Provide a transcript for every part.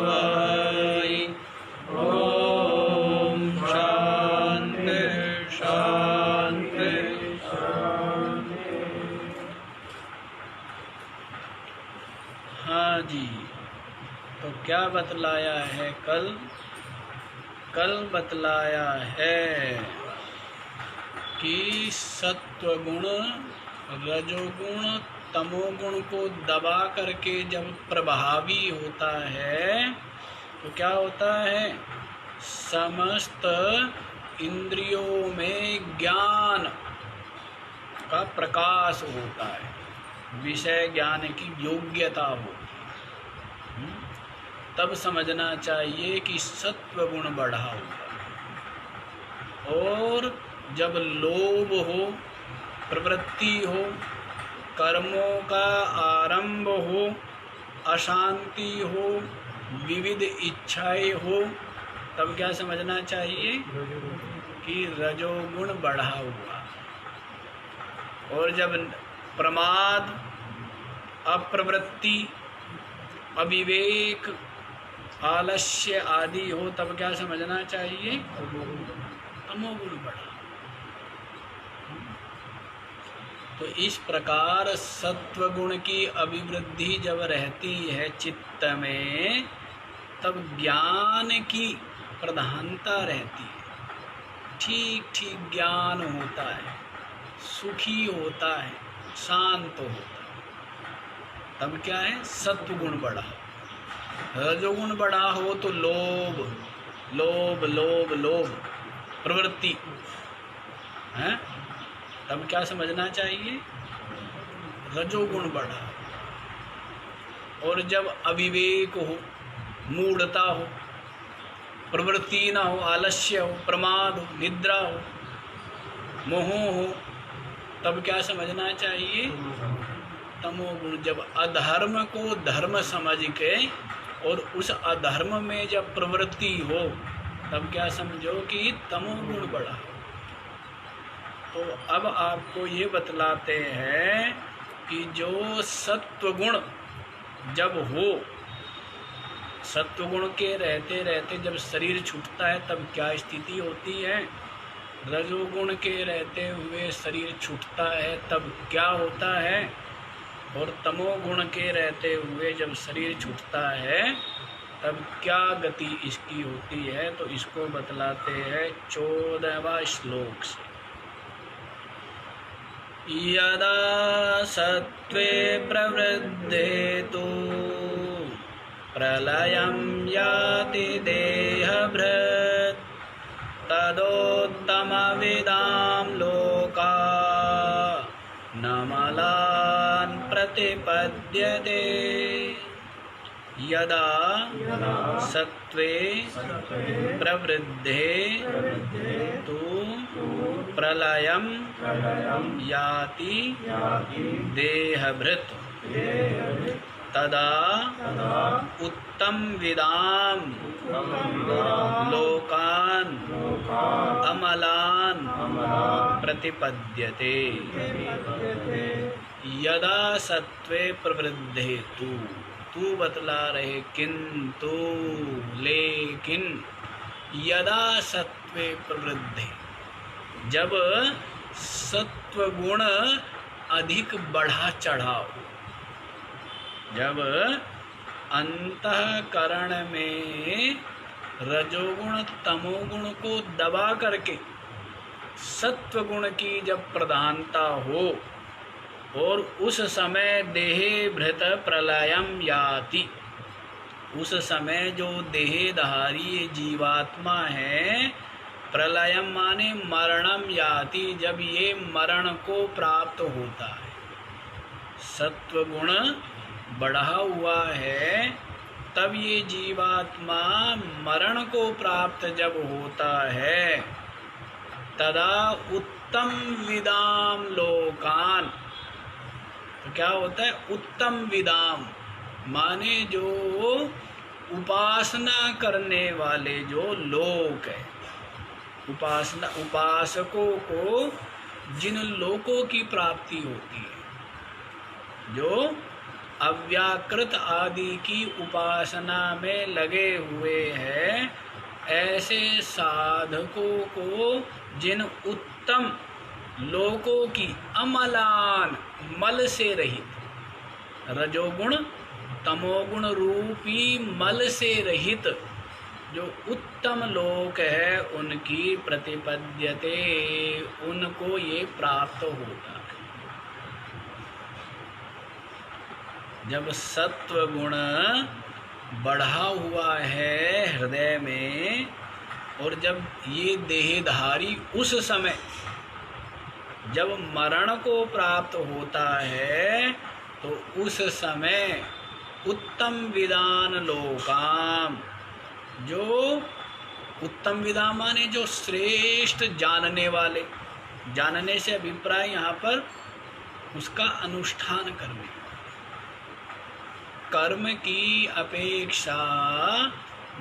वै। ओम शांति शांति शांति। हाँ जी, तो क्या बतलाया है कल? कल बतलाया है कि सत्वगुण, रजोगुण, तमोगुण को दबा करके जब प्रभावी होता है तो क्या होता है? समस्त इंद्रियों में ज्ञान का प्रकाश होता है, विषय ज्ञान की योग्यता होती है। तब समझना चाहिए कि सत्वगुण बढ़ा हुआ। और जब लोभ हो, प्रवृत्ति हो, कर्मों का आरंभ हो, अशांति हो, विविध इच्छाएं हो, तब क्या समझना चाहिए कि रजोगुण बढ़ा हुआ। और जब प्रमाद, अप्रवृत्ति, अविवेक, आलस्य आदि हो, तब क्या समझना चाहिए? तमोगुण बढ़ा। तो इस प्रकार सत्वगुण की अभिवृद्धि जब रहती है चित्त में, तब ज्ञान की प्रधानता रहती है। ठीक ठीक ज्ञान होता है, सुखी होता है, शांत होता है। तब क्या है? सत्वगुण बढ़ा। रजोगुण बढ़ा हो तो लोभ लोभ लोभ लोभ प्रवृत्ति है, तब क्या समझना चाहिए? रजोगुण बढ़ा। और जब अविवेक हो, मूढ़ता हो, प्रवृत्ति ना हो, आलस्य हो, प्रमाद हो, निद्रा हो, मोह हो, तब क्या समझना चाहिए? तमोगुण। जब अधर्म को धर्म समझ के और उस अधर्म में जब प्रवृत्ति हो, तब क्या समझो कि तमोगुण बढ़ा। तो अब आपको ये बतलाते हैं कि जो सत्वगुण जब हो, सत्वगुण के रहते रहते जब शरीर छूटता है तब क्या स्थिति होती है? रजोगुण के रहते हुए शरीर छूटता है तब क्या होता है? और तमोगुण के रहते हुए जब शरीर छूटता है तब क्या गति इसकी होती है? तो इसको बतलाते हैं 14वां श्लोक से। यदा सत्वे प्रवृद्धे तु प्रलयं याति देहभृत् तदोत्तमविदां लोका न मलान् प्रतिपद्यते। यदा सत्वे प्रवृद्धे तु प्रलयं याति देहभृत् तदा उत्तमविदां लोकान् अमलान् प्रतिपद्यते। यदा सत्वे प्रवृद्धे तू बतला रहे किंतु लेकिन, यदा सत्वे प्रवृद्धे, जब सत्वगुण अधिक बढ़ा चढ़ा हो, जब अंतःकरण में रजोगुण तमोगुण को दबा करके सत्वगुण की जब प्रधानता हो, और उस समय देहे भृत प्रलयम याति, उस समय जो देहधारी जीवात्मा है, प्रलयम माने मरणम याति, जब ये मरण को प्राप्त होता है। सत्वगुण बढ़ा हुआ है तब ये जीवात्मा मरण को प्राप्त जब होता है, तदा उत्तम विदाम लोकान। तो क्या होता है? उत्तम विदाम माने जो उपासना करने वाले जो लोक है, उपासकों को जिन लोकों की प्राप्ति होती है, जो अव्याकृत आदि की उपासना में लगे हुए हैं, ऐसे साधकों को जिन उत्तम लोकों की अमलान मल से रहित, रजोगुण तमोगुण रूपी मल से रहित जो उत्तम लोक है, उनकी प्रतिपद्यते, उनको ये प्राप्त होता है। जब सत्व गुण बढ़ा हुआ है हृदय में, और जब ये देहधारी उस समय जब मरण को प्राप्त होता है, तो उस समय उत्तम विदान लोकाम, जो उत्तम विदा माने जो श्रेष्ठ जानने वाले, जानने से अभिप्राय यहाँ पर उसका अनुष्ठान करने, कर्म की अपेक्षा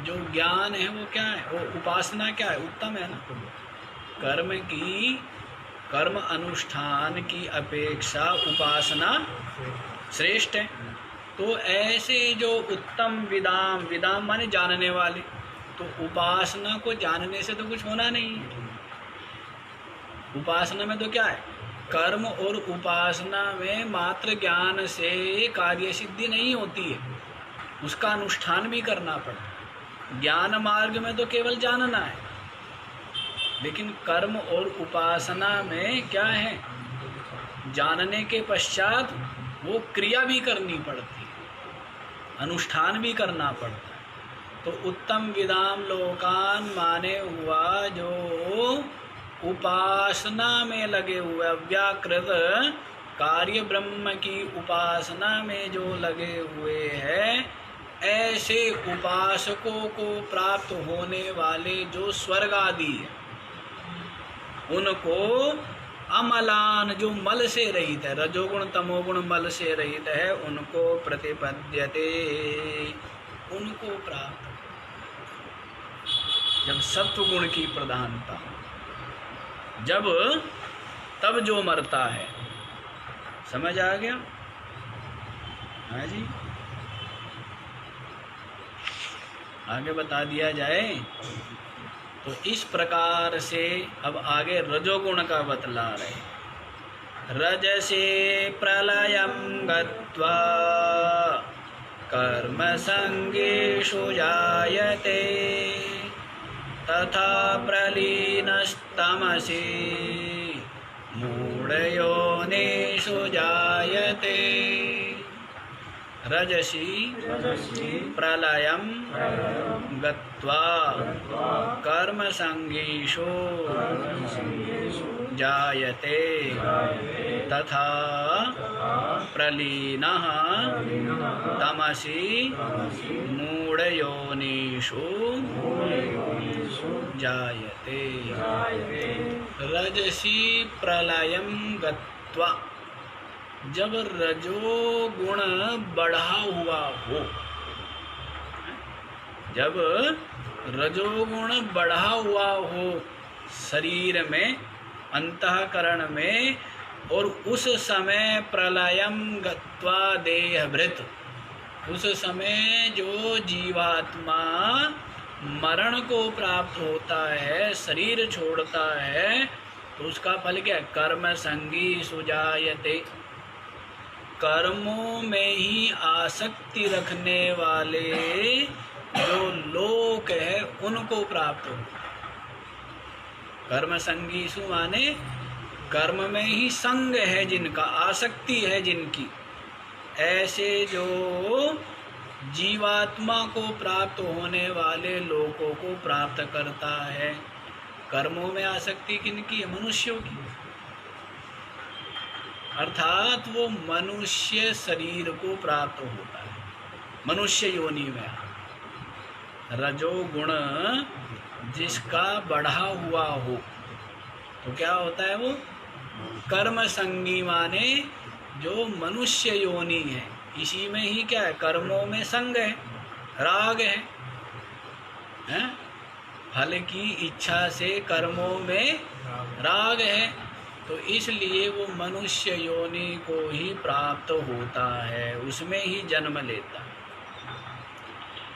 जो ज्ञान है वो क्या है, वो उपासना क्या है, उत्तम है ना। कर्म अनुष्ठान की अपेक्षा उपासना श्रेष्ठ है। तो ऐसे जो उत्तम विदाम माने जानने वाले, तो उपासना को जानने से तो कुछ होना नहीं है। उपासना में तो क्या है, कर्म और उपासना में मात्र ज्ञान से कार्य सिद्धि नहीं होती है, उसका अनुष्ठान भी करना पड़ता है। ज्ञान मार्ग में तो केवल जानना है, लेकिन कर्म और उपासना में क्या है, जानने के पश्चात वो क्रिया भी करनी पड़ती है, अनुष्ठान भी करना पड़ता है। तो उत्तम विदाम लोकान माने हुआ जो उपासना में लगे हुए, अव्याकृत कार्य ब्रह्म की उपासना में जो लगे हुए हैं, ऐसे उपासकों को प्राप्त होने वाले जो स्वर्ग आदि है, उनको अमलान जो मल से रहित है, रजोगुण तमोगुण मल से रहित है, उनको प्रतिपद्यते, उनको प्राप्त। जब सत्वगुण की प्रधानता, जब तब जो मरता है, समझ आ गया? हाँ जी, आगे बता दिया जाए तो इस प्रकार से अब आगे रजोगुण का बतला रहे। रजसे प्रलयं गत्वा कर्म संगेषु जायते, तथा प्रलीनस्तमसि मूढयोनिषु जायते। रजसी प्रलयं गत्वा कर्म संगीषु जायते, तथा प्रलीनः तमसि मूढयोनिषु जायते। रजसी प्रलयं गत्वा, जब रजोगुण बढ़ा हुआ हो, जब रजोगुण बढ़ा हुआ हो शरीर में, अंतःकरण में, और उस समय प्रलयं गत्वा देहभृत, उस समय जो जीवात्मा मरण को प्राप्त होता है, शरीर छोड़ता है, तो उसका फल क्या है, कर्म संगी सुजायते। कर्मों में ही आसक्ति रखने वाले जो लोक है, उनको प्राप्त हो। कर्म संगीसु माने कर्म में ही संग है जिनका, आसक्ति है जिनकी, ऐसे जो जीवात्मा को प्राप्त होने वाले लोकों को प्राप्त करता है। कर्मों में आसक्ति किनकी है, मनुष्यों की, अर्थात वो मनुष्य शरीर को प्राप्त होता है, मनुष्य योनि में। रजोगुण जिसका बढ़ा हुआ हो तो क्या होता है, वो कर्म संगी माने जो मनुष्य योनि है, इसी में ही क्या है, कर्मों में संग है, राग है, फल की इच्छा से कर्मों में राग है, तो इसलिए वो मनुष्य योनि को ही प्राप्त होता है, उसमें ही जन्म लेता है।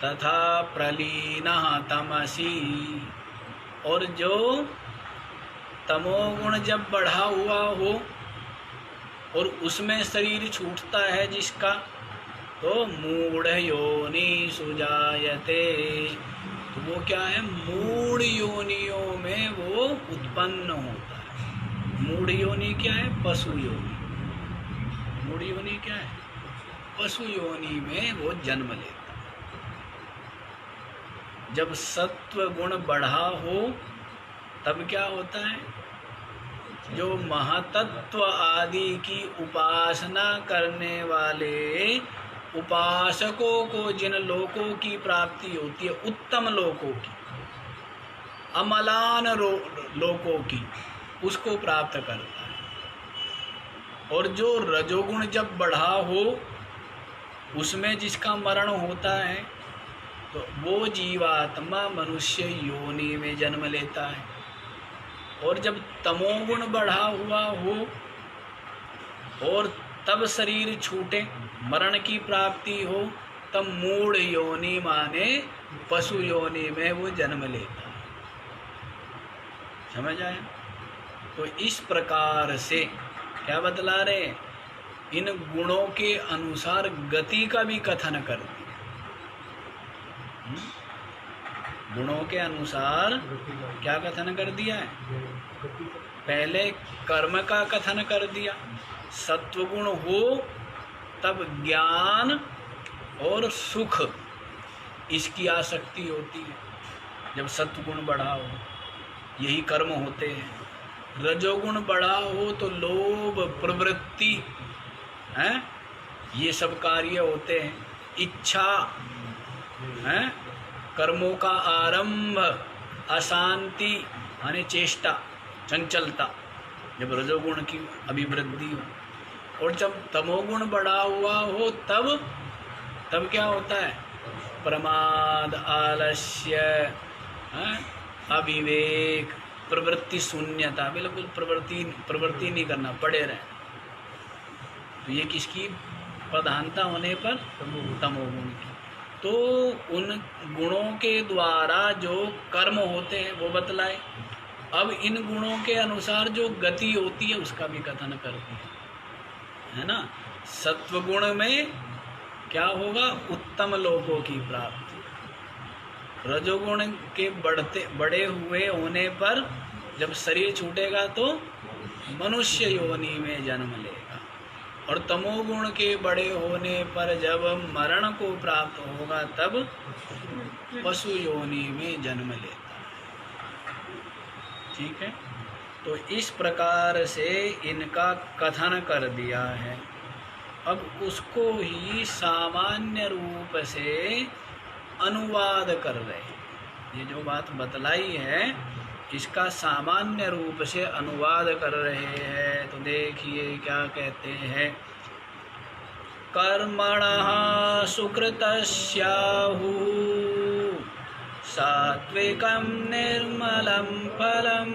तथा प्रलीनः तमसि, और जो तमोगुण जब बढ़ा हुआ हो और उसमें शरीर छूटता है जिसका, तो मूढ़ योनि सुजायते, तो वो क्या है, मूढ़ योनियों में वो उत्पन्न होता है। मूढ़ योनि क्या है, पशु योनि। मूढ़ योनि क्या है, पशु योनि में वो जन्म लेता है। जब सत्व गुण बढ़ा हो तब क्या होता है, जो महातत्व आदि की उपासना करने वाले उपासकों को जिन लोकों की प्राप्ति होती है, उत्तम लोकों की, अमलान लोकों की, उसको प्राप्त करता है। और जो रजोगुण जब बढ़ा हो उसमें जिसका मरण होता है, तो वो जीवात्मा मनुष्य योनि में जन्म लेता है। और जब तमोगुण बढ़ा हुआ हो और तब शरीर छूटे, मरण की प्राप्ति हो, तब मूढ़ योनि माने पशु योनि में वो जन्म लेता है। समझ आया? तो इस प्रकार से क्या बतला रहे, इन गुणों के अनुसार गति का भी कथन कर दिया। गुणों के अनुसार क्या कथन कर दिया है, पहले कर्म का कथन कर दिया। सत्वगुण हो तब ज्ञान और सुख इसकी आसक्ति होती है, जब सत्वगुण बढ़ा हो यही कर्म होते हैं। रजोगुण बढ़ा हो तो लोभ प्रवृत्ति है, ये सब कार्य होते हैं। इच्छा है, कर्मों का आरंभ, अशांति यानी चेष्टा, चंचलता, जब रजोगुण की अभिवृद्धि हो। और जब तमोगुण बढ़ा हुआ हो तब क्या होता है, प्रमाद, आलस्य, अविवेक, प्रवृत्ति शून्यता, बिल्कुल प्रवृत्ति नहीं करना, पड़े रहे। तो ये किसकी प्रधानता होने पर, तमोगुण की। तो उन गुणों के द्वारा जो कर्म होते हैं वो बतलाए। अब इन गुणों के अनुसार जो गति होती है उसका भी कथन करती है ना। सत्वगुण में क्या होगा, उत्तम लोकों की प्राप्ति। रजोगुण के बड़े हुए होने पर जब शरीर छूटेगा तो मनुष्य योनि में जन्म लेगा। और तमोगुण के बड़े होने पर जब मरण को प्राप्त होगा तब पशु योनि में जन्म लेता है। ठीक है, तो इस प्रकार से इनका कथन कर दिया है। अब उसको ही सामान्य रूप से अनुवाद कर रहे हैं। ये जो बात बतलाई है इसका सामान्य रूप से अनुवाद कर रहे हैं। तो देखिए क्या कहते हैं, कर्मणः सुकृतस्याहु सात्विकं निर्मलं फलं,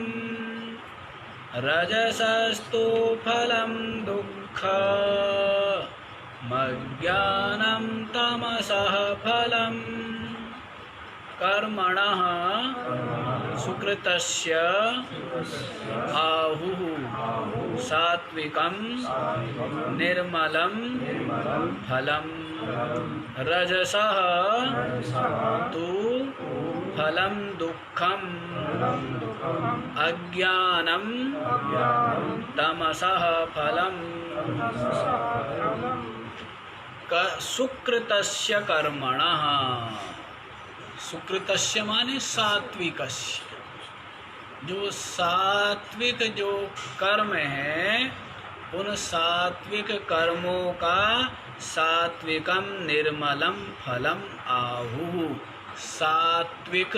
रजसस्तु फलं दुःखमज्ञानं तमसः फलम्। कर्मणः सुकृतस्य आहुः सात्विकं निर्मलं फलं, रजसः तु फलं दुःखम् अज्ञानं तमसः फलम्। सुकृतस्य कर्मणः, सुकृतस्य माने सात्विकस्य, जो सात्विक जो कर्म है उन सात्विक कर्मों का सात्विकम निर्मलम फलम आहुः, सात्विक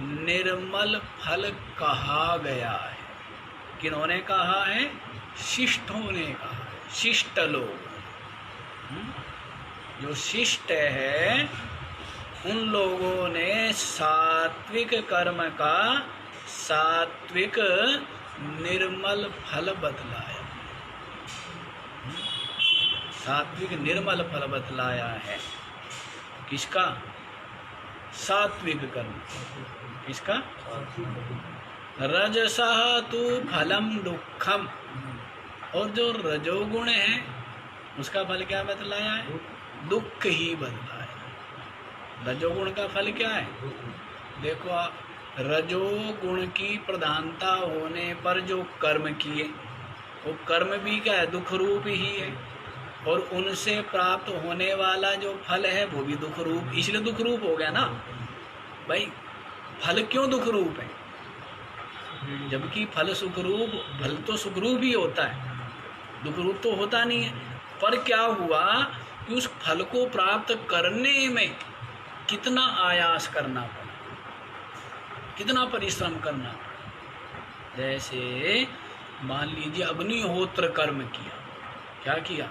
निर्मल फल कहा गया है। किन्होंने कहा है, शिष्टों ने कहा है, शिष्ट लोग। जो शिष्ट है उन लोगों ने सात्विक कर्म का सात्विक निर्मल फल बतलाया। सात्विक निर्मल फल बतलाया है। किसका? सात्विक कर्म। किसका? रजसः तु फलम दुखम। और जो रजोगुण है उसका फल क्या बतलाया है? दुख ही बतलाया। रजोगुण का फल क्या है? देखो आप, रजोगुण की प्रधानता होने पर जो कर्म किए वो कर्म भी क्या है? दुख रूप ही है। और उनसे प्राप्त होने वाला जो फल है वो भी दुख रूप, इसलिए दुख रूप हो गया ना भाई। फल क्यों दुख रूप है? जबकि फल सुखरूप, फल तो सुखरूप ही होता है, दुख रूप तो होता नहीं है। पर क्या हुआ कि उस फल को प्राप्त करने में कितना आयास करना पड़ा, कितना परिश्रम करना पड़ा। जैसे मान लीजिए अग्निहोत्र कर्म किया। क्या किया?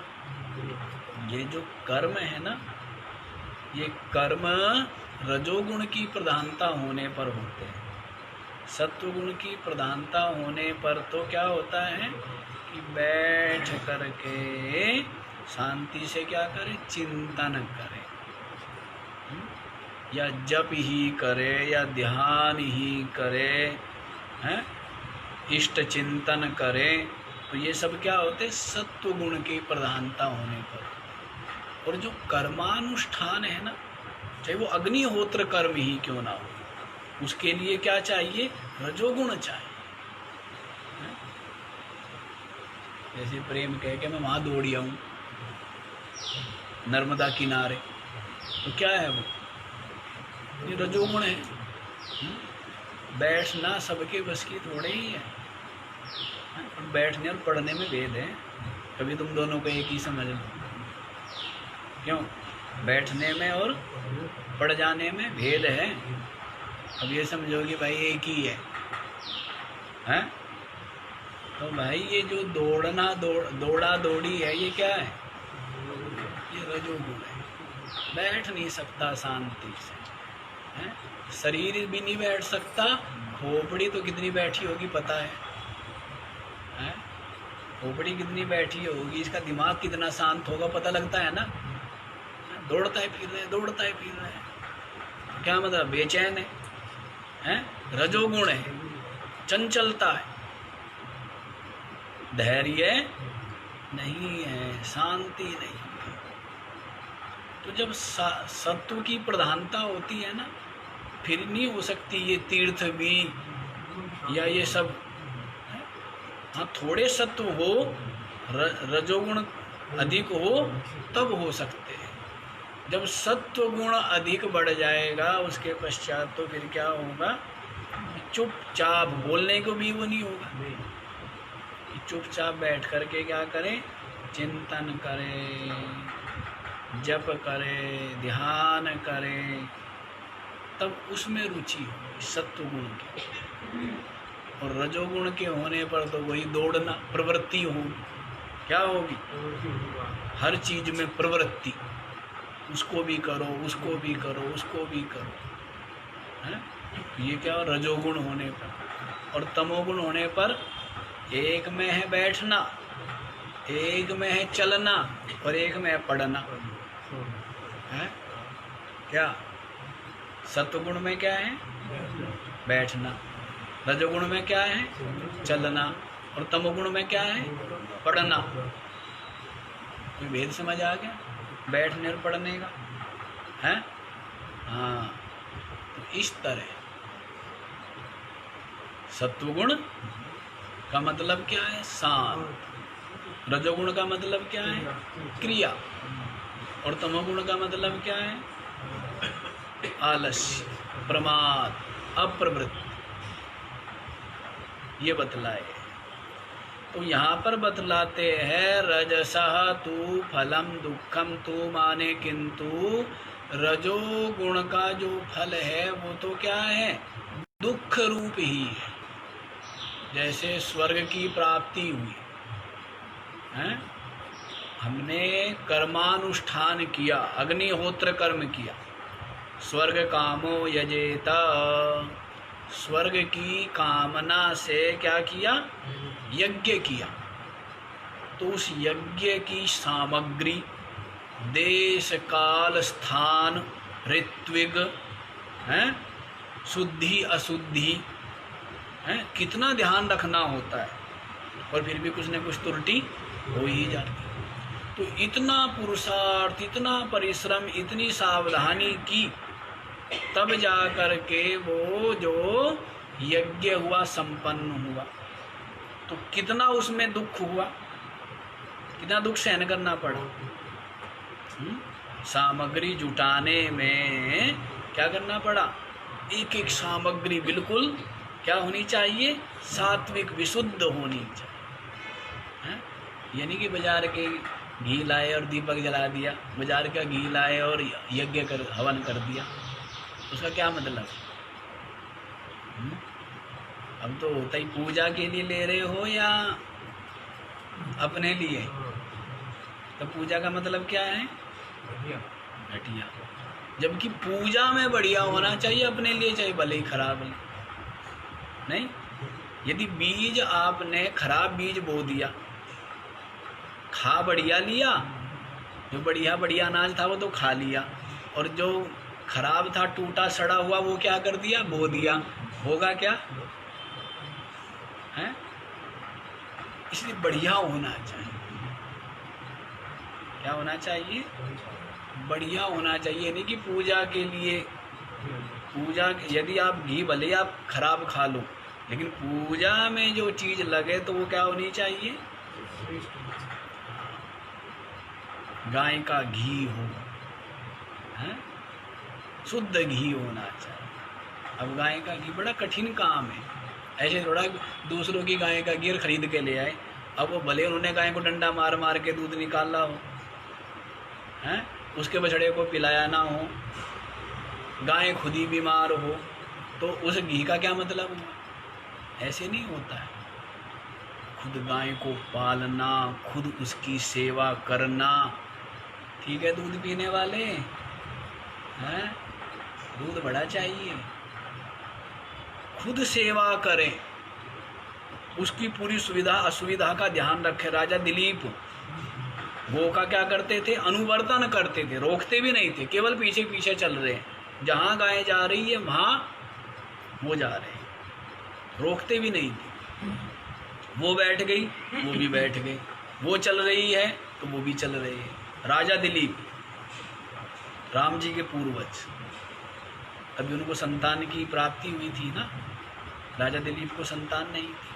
ये जो कर्म है ना, ये कर्म रजोगुण की प्रधानता होने पर होते हैं। सत्वगुण की प्रधानता होने पर तो क्या होता है कि बैठ करके शांति से क्या करे? चिंतन करे, या जप ही करे या ध्यान ही करे, हैं, इष्ट चिंतन करे। तो ये सब क्या होते? सत्वगुण की प्रधानता होने पर। और जो कर्मानुष्ठान है ना, चाहे वो अग्निहोत्र कर्म ही क्यों ना हो, उसके लिए क्या चाहिए? रजोगुण चाहिए। जैसे प्रेम कह के मैं वहां दौड़ी आऊं नर्मदा किनारे, तो क्या है वो? ये रजोगुण है। बैठना सबके बस की थोड़े ही है। बैठने और पढ़ने में भेद है। कभी तुम दोनों को एक ही समझ लो। क्यों? बैठने में और पढ़ जाने में भेद है। अब ये समझो कि भाई एक ही है, हैं? तो भाई ये जो दौड़ा दौड़ी है, ये क्या है? ये रजोगुण है। बैठ नहीं सकता शांति से, हैं? शरीर भी नहीं बैठ सकता। खोपड़ी तो कितनी बैठी होगी पता है, हैं? खोपड़ी कितनी बैठी होगी, इसका दिमाग कितना शांत होगा पता लगता है ना। दौड़ता है फिर रहा है, दौड़ता है फिर रहा है। क्या मतलब? बेचैन है, हैं? रजोगुण है, चंचलता है, धैर्य नहीं है, शांति नहीं है। तो जब सत्व की प्रधानता होती है ना, फिर नहीं हो सकती ये तीर्थ भी या ये सब। हाँ, थोड़े सत्व हो, रजोगुण अधिक हो तब हो सकते हैं। जब सत्व गुण अधिक बढ़ जाएगा उसके पश्चात तो फिर क्या होगा? चुपचाप, बोलने को भी वो नहीं होगा। चुपचाप बैठ करके क्या करें? चिंतन करें, जप करें, ध्यान करें, तब उसमें रुचि हो सत्व गुण की। और रजोगुण के होने पर तो वही दौड़ना, प्रवृत्ति होगी। क्या होगी? हर चीज में प्रवृत्ति, उसको भी करो, उसको भी करो, उसको भी करो, है? ये क्या? रजोगुण होने पर। और तमोगुण होने पर एक में है बैठना, एक में है चलना, और एक में है पढ़ना, है? क्या? सत्वगुण में क्या है? बैठना। रजोगुण में क्या है? चलना। और तमोगुण में क्या है? पढ़ना। कोई भेद समझ आ गया बैठने और पढ़ने का, है? हाँ, तो इस तरह सत्वगुण का मतलब क्या है? शांत। रजोगुण का मतलब क्या है? क्रिया। और तमोगुण का मतलब क्या है? आलस्य, प्रमाद, अप्रवृत्ति। ये बतलाए। तो यहाँ पर बतलाते हैं रजसः तु फलम दुखम तु, माने किंतु रजोगुण का जो फल है वो तो क्या है? दुख रूप ही है। जैसे स्वर्ग की प्राप्ति हुई है, हमने कर्मानुष्ठान किया, अग्निहोत्र कर्म किया, स्वर्ग कामो यजेत, स्वर्ग की कामना से क्या किया, यज्ञ किया। तो उस यज्ञ की सामग्री, देश काल स्थान ऋत्विक है, शुद्धि अशुद्धि है, कितना ध्यान रखना होता है, और फिर भी कुछ न कुछ त्रुटि हो ही जाती है। तो इतना पुरुषार्थ, इतना परिश्रम, इतनी सावधानी की, तब जा कर के वो जो यज्ञ हुआ संपन्न हुआ। तो कितना उसमें दुख हुआ, कितना दुख सहन करना पड़ा। सामग्री जुटाने में क्या करना पड़ा, एक एक सामग्री बिल्कुल क्या होनी चाहिए, सात्विक विशुद्ध होनी चाहिए। यानी कि बाजार के घी लाए और दीपक जला दिया, बाजार का घी लाए और यज्ञ कर हवन कर दिया, उसका क्या मतलब। अब तो होता ही पूजा के लिए ले रहे हो या अपने लिए, तो पूजा का मतलब क्या है, घटिया। जबकि पूजा में बढ़िया होना चाहिए, अपने लिए चाहे भले ही खराब है। नहीं, यदि बीज आपने खराब बीज बो दिया, खा बढ़िया लिया, जो बढ़िया बढ़िया अनाज था वो तो खा लिया, और जो खराब था टूटा सड़ा हुआ वो क्या कर दिया, बो दिया, होगा क्या है। इसलिए बढ़िया होना चाहिए। क्या होना चाहिए, बढ़िया होना चाहिए। नहीं कि पूजा के लिए, पूजा यदि आप घी भले आप खराब खा लो, लेकिन पूजा में जो चीज लगे तो वो क्या होनी चाहिए, गाय का घी हो, है? शुद्ध घी होना चाहिए। अब गाय का घी बड़ा कठिन काम है, ऐसे थोड़ा दूसरों की गाय का घी खरीद के ले आए, अब वो भले उन्होंने गाय को डंडा मार मार के दूध निकाला हो, हैं, उसके बछड़े को पिलाया ना हो, गाय खुद ही बीमार हो, तो उस घी का क्या मतलब हुआ। ऐसे नहीं होता है। खुद गाय को पालना, खुद उसकी सेवा करना, ठीक है। दूध पीने वाले हैं, दूध बड़ा चाहिए, खुद सेवा करें, उसकी पूरी सुविधा असुविधा का ध्यान रखें। राजा दिलीप गौ का क्या करते थे, अनुवर्तन करते थे, रोकते भी नहीं थे, केवल पीछे पीछे चल रहे हैं। जहाँ गाय जा रही है वहाँ वो जा रहे हैं, रोकते भी नहीं थे। वो बैठ गई, वो भी बैठ गए, वो चल रही है तो वो भी चल रहे हैं। राजा दिलीप, राम जी के पूर्वज, अभी उनको संतान की प्राप्ति हुई थी ना, राजा दिलीप को संतान नहीं थी।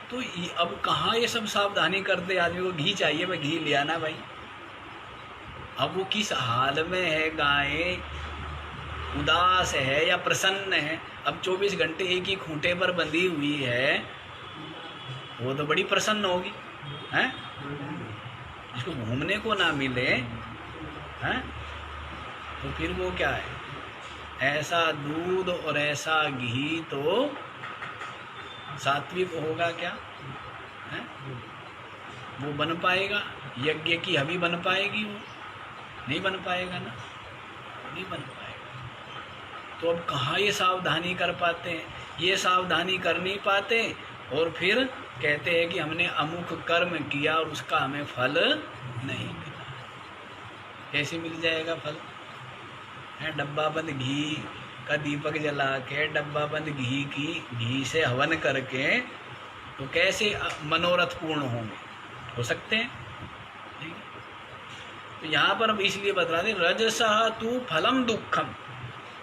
तो अब कहाँ ये सब सावधानी करते, आदमी को घी चाहिए, भाई घी ले आना भाई। अब वो किस हाल में है, गाय उदास है या प्रसन्न है। अब 24 घंटे एक ही खूंटे पर बंधी हुई है, वो तो बड़ी प्रसन्न होगी, हैं? जिसको घूमने को ना मिले, हैं? तो फिर वो क्या है, ऐसा दूध और ऐसा घी तो सात्विक होगा क्या, है? वो बन पाएगा, यज्ञ की हवि बन पाएगी, वो नहीं बन पाएगा ना, नहीं बन पाएगा। तो अब कहाँ ये सावधानी कर पाते हैं, ये सावधानी कर नहीं पाते, और फिर कहते हैं कि हमने अमुक कर्म किया और उसका हमें फल नहीं मिला। कैसे मिल जाएगा फल, है? डब्बा बंद घी का दीपक जला के, डब्बा बंद घी से हवन करके, तो कैसे मनोरथ पूर्ण होंगे, हो सकते हैं? तो यहाँ पर अब इसलिए बता रहे, रजसः तु फलम दुखम।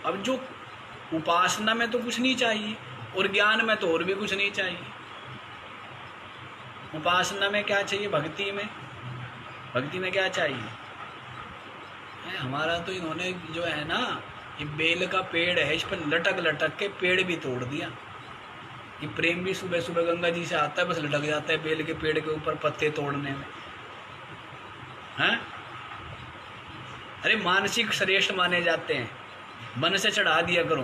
अब जो उपासना में तो कुछ नहीं चाहिए, और ज्ञान में तो और भी कुछ नहीं चाहिए। उपासना में क्या चाहिए, भक्ति में, भक्ति में क्या चाहिए है? हमारा तो इन्होंने जो है ना, ये बेल का पेड़ है, इस पर लटक लटक के पेड़ भी तोड़ दिया। ये प्रेम भी सुबह सुबह गंगा जी से आता है, बस लटक जाता है बेल के पेड़ के ऊपर पत्ते तोड़ने में, हैं? अरे मानसिक श्रेष्ठ माने जाते हैं, मन से चढ़ा दिया करो,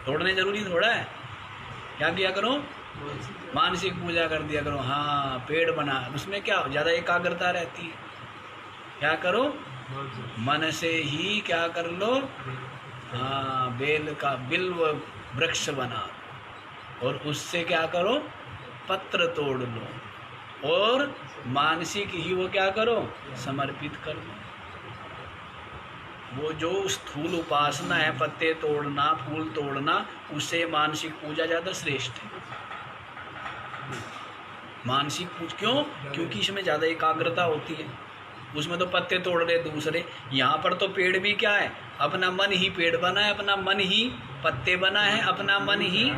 तोड़ने जरूरी थोड़ा है। क्या किया करो, मानसिक पूजा कर दिया करो। हाँ, पेड़ बना, उसमें क्या ज़्यादा एकाग्रता रहती है। क्या करो, मन से ही क्या कर लो, हाँ, बेल का बिल्व वृक्ष बना लो, और उससे क्या करो, पत्र तोड़ लो, और मानसिक ही वो क्या करो, समर्पित कर लो। वो जो स्थूल उपासना है, पत्ते तोड़ना, फूल तोड़ना, उससे मानसिक पूजा ज़्यादा श्रेष्ठ है। मानसिक पूजा क्यों? क्योंकि इसमें ज़्यादा एकाग्रता होती है। उसमें तो पत्ते तोड़ रहे दूसरे, यहाँ पर तो पेड़ भी क्या है, अपना मन ही पेड़ बना है, अपना मन ही पत्ते बना है, अपना मन ही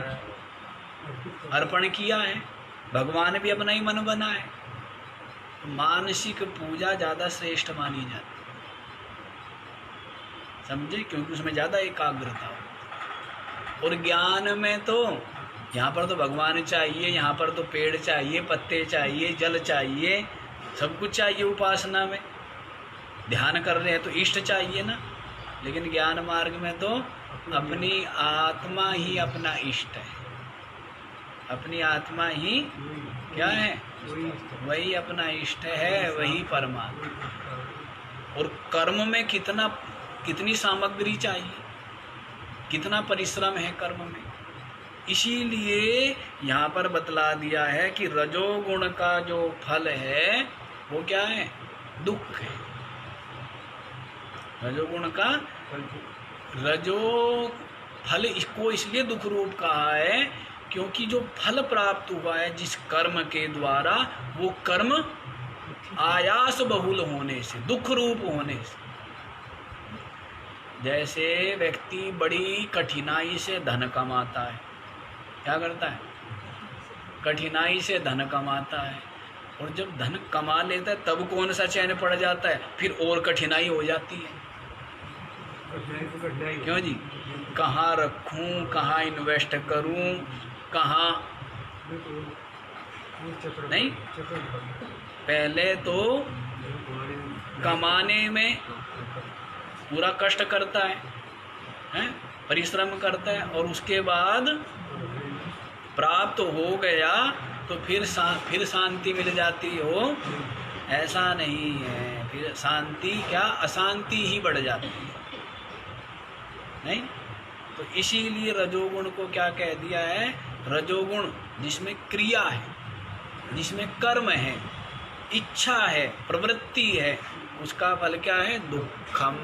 अर्पण किया है, भगवान भी अपना ही मन बना है। मानसिक पूजा ज़्यादा श्रेष्ठ मानी जाती है, समझे, क्योंकि उसमें ज़्यादा एकाग्रता हो। और ज्ञान में तो यहाँ पर तो भगवान चाहिए, यहाँ पर तो पेड़ चाहिए, पत्ते चाहिए, जल चाहिए, सब कुछ चाहिए। उपासना में ध्यान कर रहे हैं तो इष्ट चाहिए ना, लेकिन ज्ञान मार्ग में तो अपनी आत्मा ही अपना इष्ट है, अपनी आत्मा ही क्या है, वही अपना इष्ट है, वही परमात्मा। और कर्म में कितनी सामग्री चाहिए, कितना परिश्रम है कर्म में। इसीलिए यहाँ पर बतला दिया है कि रजोगुण का जो फल है वो क्या है, दुख है। रजोगुण का रजो फल इसको इसलिए दुख रूप कहा है क्योंकि जो फल प्राप्त हुआ है जिस कर्म के द्वारा, वो कर्म आयास बहुल होने से, दुख रूप होने से। जैसे व्यक्ति बड़ी कठिनाई से धन कमाता है, क्या करता है, कठिनाई से धन कमाता है, और जब धन कमा लेता है तब कौन सा चैन पड़ जाता है, फिर और कठिनाई हो जाती है। क्यों जी, कहाँ रखूं, कहाँ इन्वेस्ट करूं, कहाँ नहीं। पहले तो कमाने में पूरा कष्ट करता है, हैं? परिश्रम करता है, और उसके बाद प्राप्त हो गया तो फिर शांति मिल जाती हो, ऐसा नहीं है। फिर शांति क्या, अशांति ही बढ़ जाती है, नहीं। तो इसीलिए रजोगुण को क्या कह दिया है, रजोगुण जिसमें क्रिया है, जिसमें कर्म है, इच्छा है, प्रवृत्ति है, उसका फल क्या है, दुखम।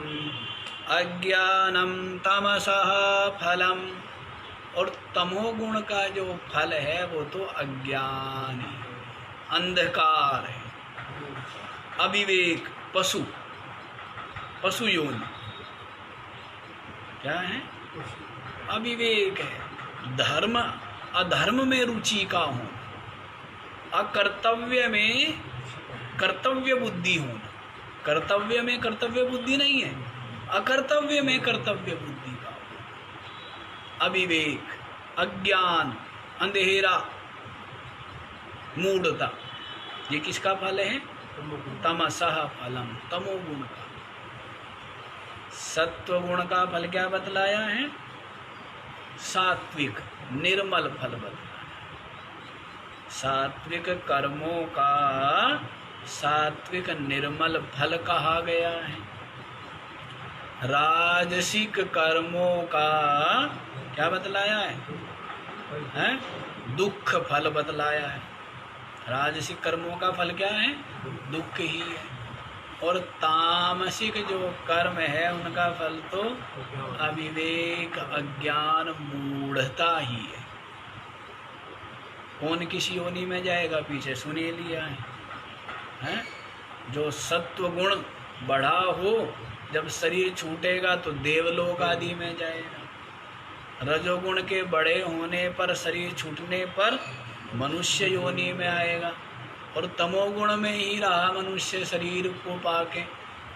अज्ञानम तमसः फलम, और तमोगुण का जो फल है वो तो अज्ञान है, अंधकार है, अविवेक, पशु योनि क्या है, अविवेक है, धर्म अधर्म में रुचि का होना, अकर्तव्य में कर्तव्य बुद्धि होना। कर्तव्य में कर्तव्य बुद्धि नहीं है, अकर्तव्य में कर्तव्य बुद्धि का होना। अविवेक, अज्ञान, अंधेरा, मूढ़ता, ये किसका फल है, तमसः फलम, तमोगुण का। सत्वगुण का फल क्या बतलाया है, सात्विक निर्मल फल बतलाया। सात्विक कर्मों का सात्विक निर्मल फल कहा गया है। राजसिक कर्मों का क्या बतलाया है? दुख फल बतलाया है। राजसिक कर्मों का फल क्या है, दुख ही है। और तामसिक जो कर्म है उनका फल तो अविवेक, अज्ञान, मूढ़ता ही है। कौन किसी योनि में जाएगा, पीछे सुने लिया है। जो सत्व गुण बढ़ा हो, जब शरीर छूटेगा तो देवलोक आदि में जाएगा। रजोगुण के बड़े होने पर, शरीर छूटने पर मनुष्य योनि में आएगा। और तमोगुण में ही रहा मनुष्य शरीर को पाके,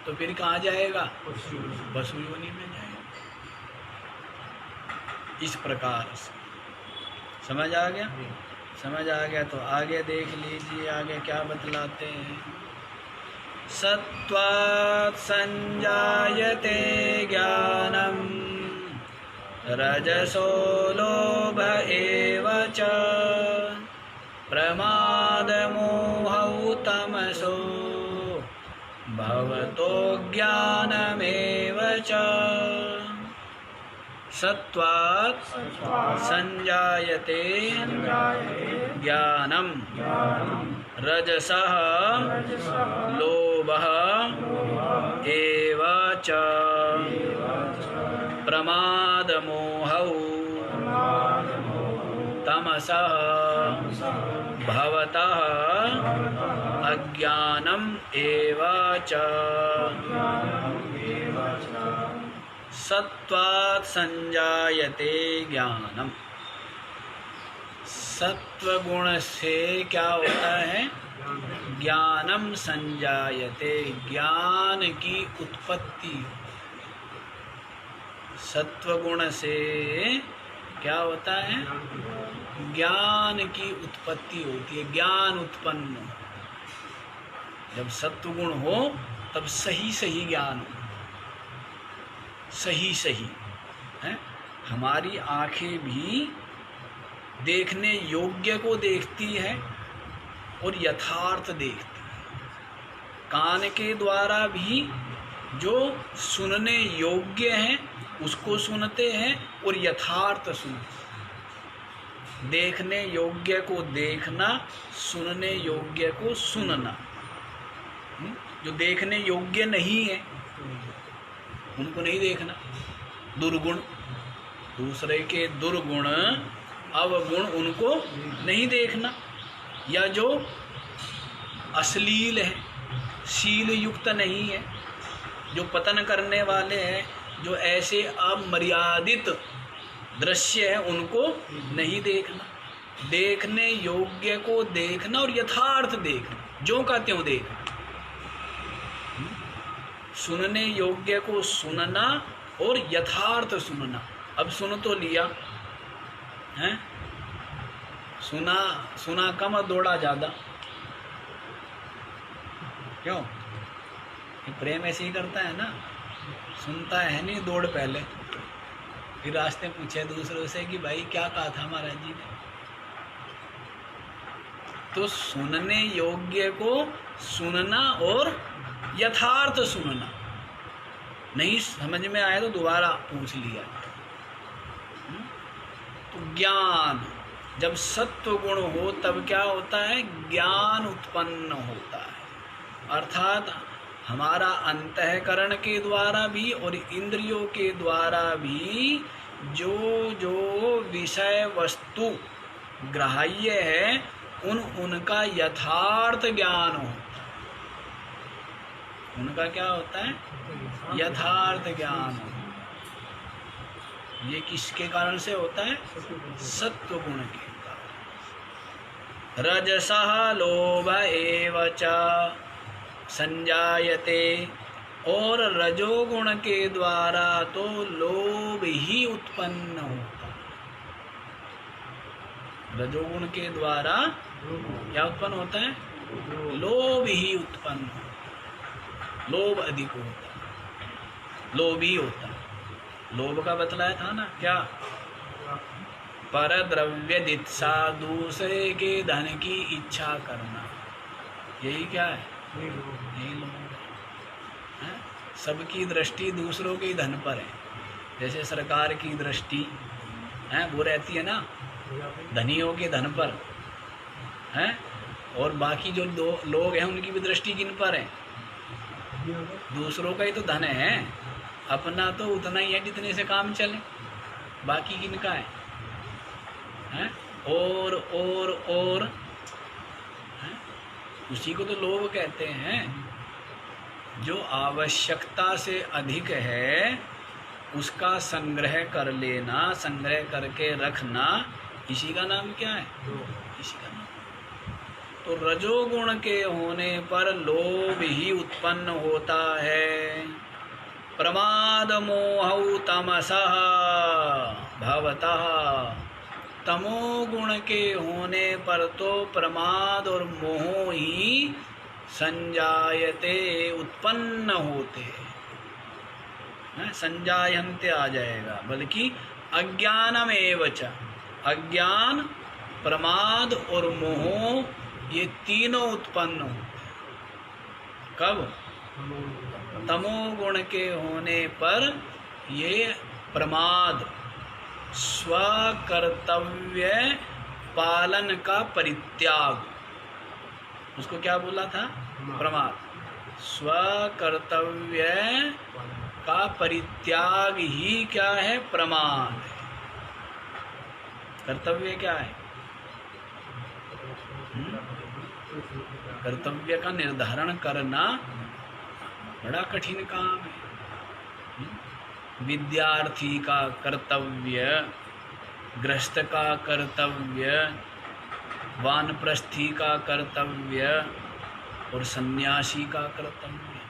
तो फिर कहाँ जाएगा, पशु योनि में जाएगा। इस प्रकार से समझ आ गया? समझ आ गया तो आगे देख लीजिए, आगे क्या बतलाते हैं। सत्वात् संजायते ज्ञानम रजसो लोभ एव च प्रमाद मोहौ तमसो भवतो ज्ञानमेव च। सत्वात् संजायते ज्ञानम रजसः लोभः एव च प्रमादमोहौ तमसः भवतः अज्ञानम एव च सत्वात् संजायते ज्ञानम। सत्वगुण से क्या होता है? ज्ञानम संजायते, ज्ञान की उत्पत्ति। सत्वगुण से क्या होता है? ज्ञान की उत्पत्ति होती है, ज्ञान उत्पन्न। जब सत्वगुण हो तब सही सही ज्ञान हो, सही सही है। हमारी आंखें भी देखने योग्य को देखती है और यथार्थ देखती है। कान के द्वारा भी जो सुनने योग्य है उसको सुनते हैं और यथार्थ सुनते हैं। देखने योग्य को देखना, सुनने योग्य को सुनना। जो देखने योग्य नहीं है उनको नहीं देखना। दुर्गुण, दूसरे के दुर्गुण अवगुण उनको नहीं देखना। या जो अश्लील है, शील युक्त नहीं है, जो पतन करने वाले हैं, जो ऐसे अमर्यादित दृश्य है उनको नहीं देखना। देखने योग्य को देखना और यथार्थ देखना, जो का त्यों देखना। सुनने योग्य को सुनना और यथार्थ सुनना। अब सुन तो लिया है, सुना कम और दौड़ा ज़्यादा। क्यों? प्रेम ऐसे ही करता है ना, सुनता है नहीं, दौड़ पहले, फिर रास्ते पूछे दूसरों से कि भाई क्या कहा था महाराज जी ने। तो सुनने योग्य को सुनना और यथार्थ सुनना। नहीं समझ में आया तो दोबारा पूछ लिया। तो ज्ञान, जब सत्व गुण हो तब क्या होता है? ज्ञान उत्पन्न होता है। अर्थात हमारा अंतःकरण के द्वारा भी और इंद्रियों के द्वारा भी जो जो विषय वस्तु ग्राह्य है उनका यथार्थ ज्ञान हो। उनका क्या होता है? यथार्थ ज्ञान हो। ये किसके कारण से होता है? सत्व गुण के कारण। रजसः लोभ एव च संजायते, और रजोगुण के द्वारा तो लोभ ही उत्पन्न होता है। रजोगुण के द्वारा क्या उत्पन्न होता है? लोभ ही उत्पन्न होता है। लोभ अधिक होता है, लोभी होता है। लोभ का बतलाया था ना क्या? पर द्रव्य दित्सा, दूसरे के धन की इच्छा करना। यही क्या है? यही लोभ है। सबकी दृष्टि दूसरों के धन पर है। जैसे सरकार की दृष्टि है वो रहती है ना धनियों के धन पर है, और बाकी जो लोग हैं उनकी भी दृष्टि किन पर है? दूसरों का ही तो धन है, अपना तो उतना ही है जितने से काम चले, बाकी किनका है? और है? उसी को तो लोभ कहते हैं। जो आवश्यकता से अधिक है उसका संग्रह कर लेना, संग्रह करके रखना, इसी का नाम क्या है? इसी का नाम। तो रजोगुण के होने पर लोभ ही उत्पन्न होता है। प्रमाद मोहौ तमसः भवतः, तमोगुण के होने पर तो प्रमाद और मोह ही संजायते, उत्पन्न होते हैं। संजायन्ते आ जाएगा, बल्कि अज्ञानमेव च, अज्ञान, प्रमाद और मोह ये तीनों उत्पन्न होते हैं। कब? तमोगुण के होने पर ये प्रमाद स्वकर्तव्य पालन का परित्याग, उसको क्या बोला था? प्रमाद। स्वकर्तव्य का परित्याग ही क्या है? प्रमाद है। कर्तव्य क्या है? कर्तव्य का निर्धारण करना बड़ा कठिन काम है। विद्यार्थी का कर्तव्य, गृहस्थ का कर्तव्य, वानप्रस्थी का कर्तव्य और सन्यासी का कर्तव्य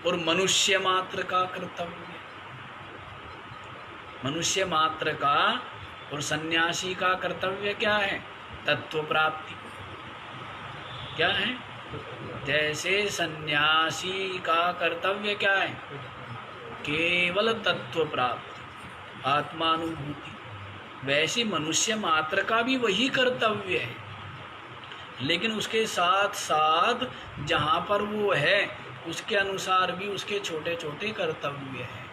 और मनुष्य मात्र का कर्तव्य। मनुष्य मात्र का और सन्यासी का कर्तव्य क्या है? तत्व प्राप्ति। क्या है? जैसे सन्यासी का कर्तव्य क्या है? केवल तत्व प्राप्ति, आत्मानुभूति। वैसे मनुष्य मात्र का भी वही कर्तव्य है, लेकिन उसके साथ साथ जहाँ पर वो है उसके अनुसार भी उसके छोटे छोटे कर्तव्य हैं।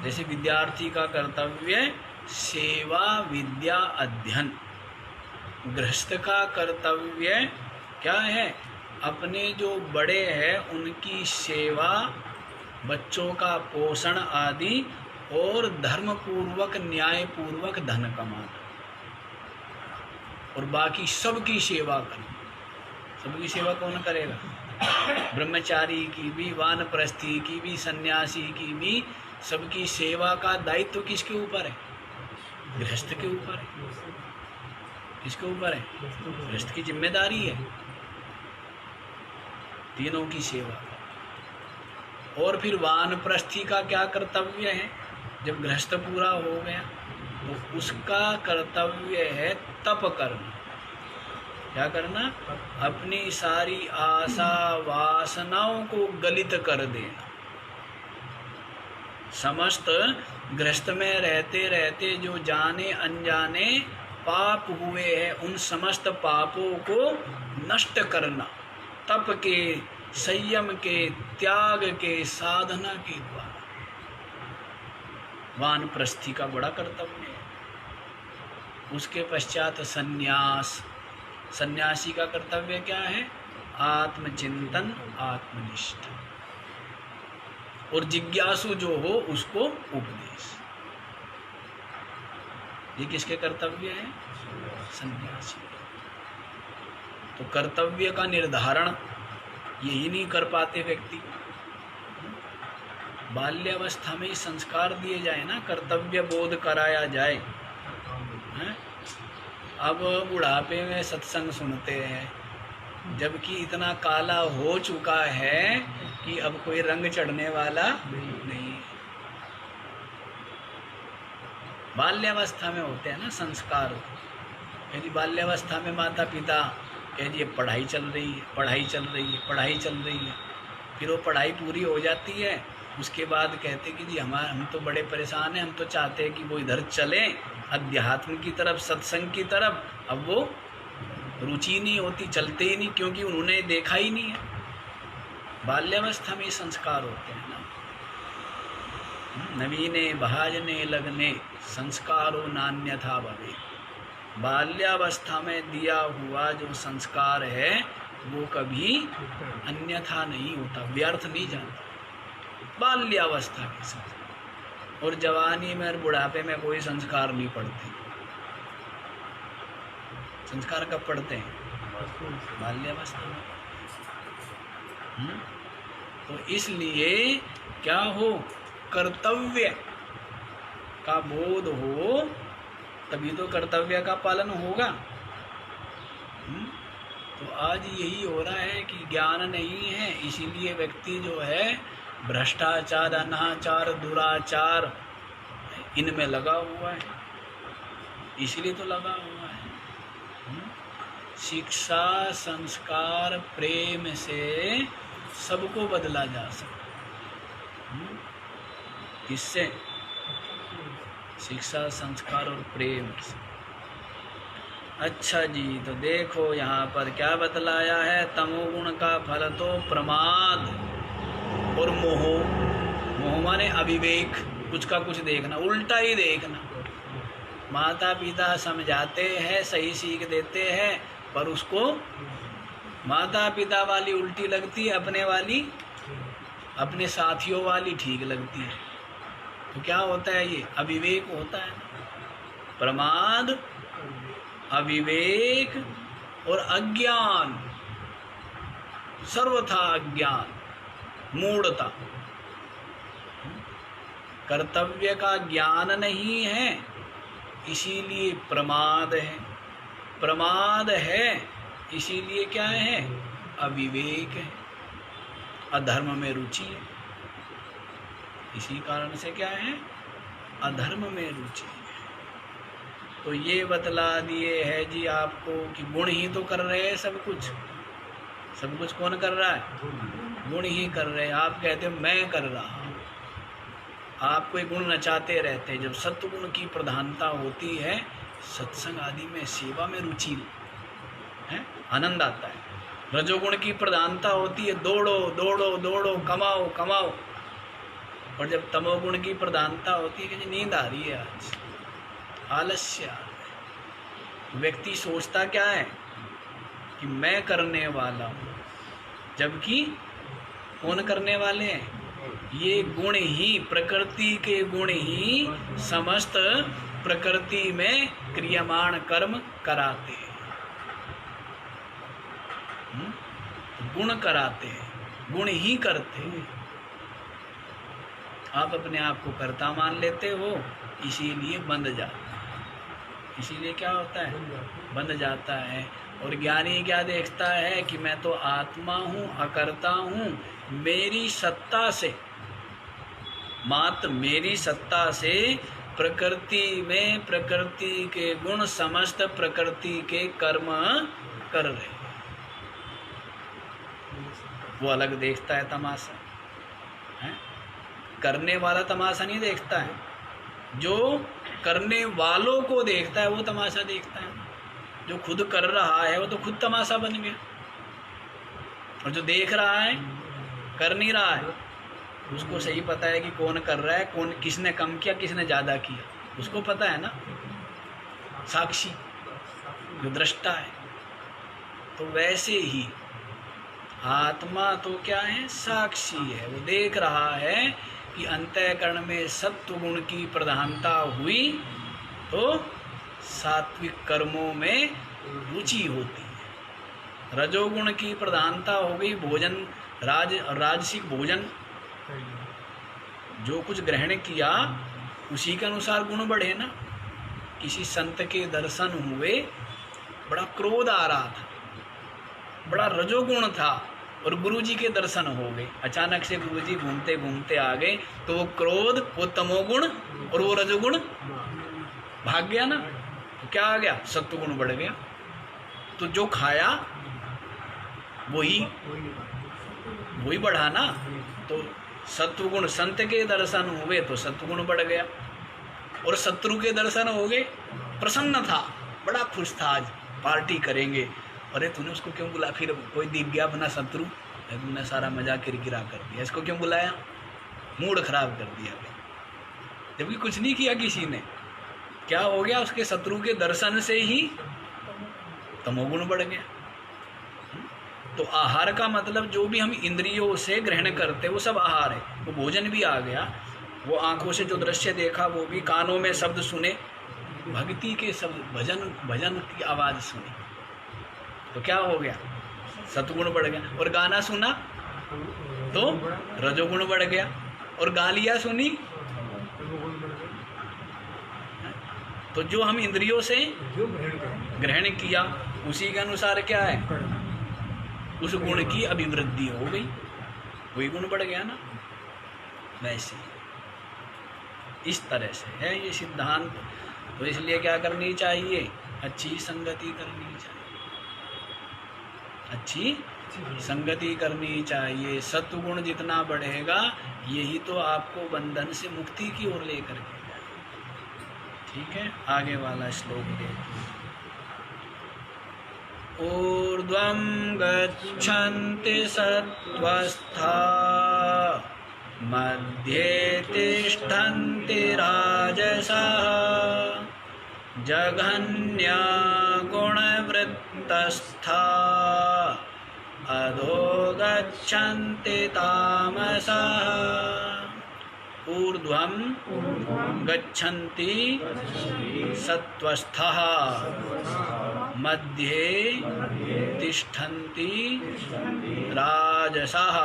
जैसे विद्यार्थी का कर्तव्य सेवा, विद्या, अध्ययन। गृहस्थ का कर्तव्य क्या है? अपने जो बड़े हैं उनकी सेवा, बच्चों का पोषण आदि, और धर्म पूर्वक न्याय पूर्वक धन कमाना, और बाकी सबकी सेवा करना। सबकी सेवा कौन करेगा? ब्रह्मचारी की भी, वानप्रस्थी की भी, सन्यासी की भी, सबकी सेवा का दायित्व किसके ऊपर है? गृहस्थ के ऊपर है। किसके ऊपर है? गृहस्थ की जिम्मेदारी है तीनों की सेवा। और फिर वानप्रस्थी का क्या कर्तव्य है? जब गृहस्थ पूरा हो गया तो उसका कर्तव्य है तप करना। क्या करना? अपनी सारी आशा वासनाओं को गलित कर देना। समस्त गृहस्थ में रहते रहते जो जाने अनजाने पाप हुए हैं उन समस्त पापों को नष्ट करना, तप के, संयम के, त्याग के, साधना के द्वारा। वानप्रस्थी का बड़ा कर्तव्य है। उसके पश्चात सन्यास। सन्यासी का कर्तव्य क्या है? आत्मचिंतन, आत्मनिष्ठा, और जिज्ञासु जो हो उसको उपदेश। ये किसके कर्तव्य है? सन्यासी। तो कर्तव्य का निर्धारण यही नहीं कर पाते व्यक्ति। बाल्यावस्था में संस्कार दिए जाए ना, कर्तव्य बोध कराया जाए। हैं? अब बुढ़ापे में सत्संग सुनते हैं, जबकि इतना काला हो चुका है कि अब कोई रंग चढ़ने वाला नहीं है। बाल्यावस्था में होते हैं ना संस्कार। यदि बाल्यावस्था में माता पिता कह दिए पढ़ाई चल रही है, पढ़ाई चल रही है, पढ़ाई चल रही है, फिर वो पढ़ाई पूरी हो जाती है, उसके बाद कहते कि जी हम तो बड़े परेशान हैं, हम तो चाहते हैं कि वो इधर चले अध्यात्म की तरफ, सत्संग की तरफ। अब वो रुचि नहीं होती, चलते ही नहीं, क्योंकि उन्होंने देखा ही नहीं है। बाल्यावस्था में संस्कार होते हैं ना। नवीने भाजने लगने संस्कारो नान्यथा भवे। बाल्यावस्था में दिया हुआ जो संस्कार है वो कभी अन्यथा नहीं होता, व्यर्थ नहीं जाता। बाल्यावस्था के संस्कार। और जवानी में और बुढ़ापे में कोई संस्कार नहीं पड़ते। संस्कार कब पड़ते हैं? बाल्यावस्था में। तो इसलिए क्या हो? कर्तव्य का बोध हो, तभी तो कर्तव्य का पालन होगा। तो आज यही हो रहा है कि ज्ञान नहीं है, इसीलिए व्यक्ति जो है भ्रष्टाचार, अनाचार, दुराचार इनमें लगा हुआ है। इसलिए तो लगा हुआ है। शिक्षा, संस्कार, प्रेम से सबको बदला जा सकता। किससे? शिक्षा, संस्कार और प्रेम से। अच्छा जी, तो देखो यहाँ पर क्या बतलाया है? तमोगुण का फल तो प्रमाद और मोह। मोह माने अविवेक। कुछ का कुछ देखना, उल्टा ही देखना। माता पिता समझाते हैं, सही सीख देते हैं, पर उसको माता पिता वाली उल्टी लगती है, अपने वाली, अपने साथियों वाली ठीक लगती है। तो क्या होता है? ये अविवेक होता है। प्रमाद, अविवेक और अज्ञान, सर्वथा अज्ञान, मूढ़ता। कर्तव्य का ज्ञान नहीं है, इसीलिए प्रमाद है। प्रमाद है, इसीलिए क्या है? अविवेक है, अधर्म में रुचि है। इसी कारण से क्या है? अधर्म में रुचि है। तो ये बतला दिए है जी आपको कि गुण ही तो कर रहे हैं सब कुछ। सब कुछ कौन कर रहा है? गुण ही कर रहे हैं। आप कहते हो मैं कर रहा हूँ, आप कोई गुण नचाते रहते हैं। जब सत्वगुण की प्रधानता होती है, सत्संग आदि में, सेवा में रुचि है, आनंद आता है। रजोगुण की प्रधानता होती है, दौड़ो दौड़ो दौड़ो, कमाओ कमाओ। और जब तमोगुण की प्रधानता होती है कि नींद आ रही है, आज आलस्य आ रहा है, व्यक्ति सोचता क्या है कि मैं करने वाला हूँ, जबकि कौन करने वाले हैं? ये गुण ही, प्रकृति के गुण ही समस्त प्रकृति में क्रियमाण कर्म कराते हैं। गुण कराते हैं, गुण ही करते हैं। आप अपने आप को कर्ता मान लेते हो, इसीलिए बंध जाता है। इसीलिए क्या होता है? बंध जाता है। और ज्ञानी क्या देखता है कि मैं तो आत्मा हूँ, अकर्ता हूँ, मेरी सत्ता से, मात्र मेरी सत्ता से प्रकृति में प्रकृति के गुण समस्त प्रकृति के कर्म कर रहे हैं। वो अलग देखता है तमाशा, है? करने वाला तमाशा नहीं देखता है, जो करने वालों को देखता है वो तमाशा देखता है। जो खुद कर रहा है वो तो खुद तमाशा बन गया, और जो देख रहा है, कर नहीं रहा है, उसको सही पता है कि कौन कर रहा है, कौन, किसने कम किया, किसने ज़्यादा किया, उसको पता है ना। साक्षी जो दृष्टा है। तो वैसे ही आत्मा तो क्या है? साक्षी है। वो देख रहा है कि अंतःकरण में सत्व गुण की प्रधानता हुई तो सात्विक कर्मों में रुचि होती है। रजोगुण की प्रधानता हो गई, भोजन, राजसिक भोजन, जो कुछ ग्रहण किया उसी के अनुसार गुण बढ़े ना। किसी संत के दर्शन हुए, बड़ा क्रोध आ रहा था, बड़ा रजोगुण था, और गुरुजी के दर्शन हो गए। अचानक से गुरुजी घूमते घूमते आ गए, तो वो क्रोध, वो तमोगुण और वो रजोगुण भाग गया ना। तो क्या आ गया? सत्वगुण बढ़ गया। तो जो खाया वही बढ़ा ना। तो सत्वगुण, संत के दर्शन हुए तो सत्वगुण बढ़ गया, और शत्रु के दर्शन हो गए, प्रसन्न था, बड़ा खुश था, आज पार्टी करेंगे। अरे तूने उसको क्यों बुलाया? फिर कोई दिख गया अपना शत्रु, तुमने सारा मजाक किरकिरा कर दिया, इसको क्यों बुलाया? मूड खराब कर दिया, जबकि कुछ नहीं किया किसी ने। क्या हो गया? उसके शत्रु के दर्शन से ही तमोगुण बढ़ गया। तो आहार का मतलब जो भी हम इंद्रियों से ग्रहण करते वो सब आहार है। वो भोजन भी आ गया, वो आंखों से जो दृश्य देखा वो भी, कानों में शब्द सुने, भक्ति के शब्द, भजन की आवाज़ सुनी, तो क्या हो गया? सतगुण बढ़ गया। और गाना सुना तो रजोगुण बढ़ गया, और गालियाँ सुनी तो जो हम इंद्रियों से ग्रहण किया उसी के अनुसार क्या है? उस गुण की अभिवृद्धि हो गई, वही गुण बढ़ गया ना। वैसे इस तरह से है ये सिद्धांत। तो इसलिए क्या करनी चाहिए? अच्छी संगति करनी चाहिए, अच्छी संगति करनी चाहिए। सत्वगुण जितना बढ़ेगा यही तो आपको बंधन से मुक्ति की ओर लेकर के जाए। ठीक है, आगे वाला श्लोक देखिए। ऊर्ध्वं गच्छन्ति सत्त्वस्था मध्ये तिष्ठन्ति राजसः जघन्या गुणवृत्तस्था अधो गच्छन्ति तामसः। ऊर्ध्वं गच्छन्ति सत्त्वस्थः मध्ये तिष्ठन्ति राजसः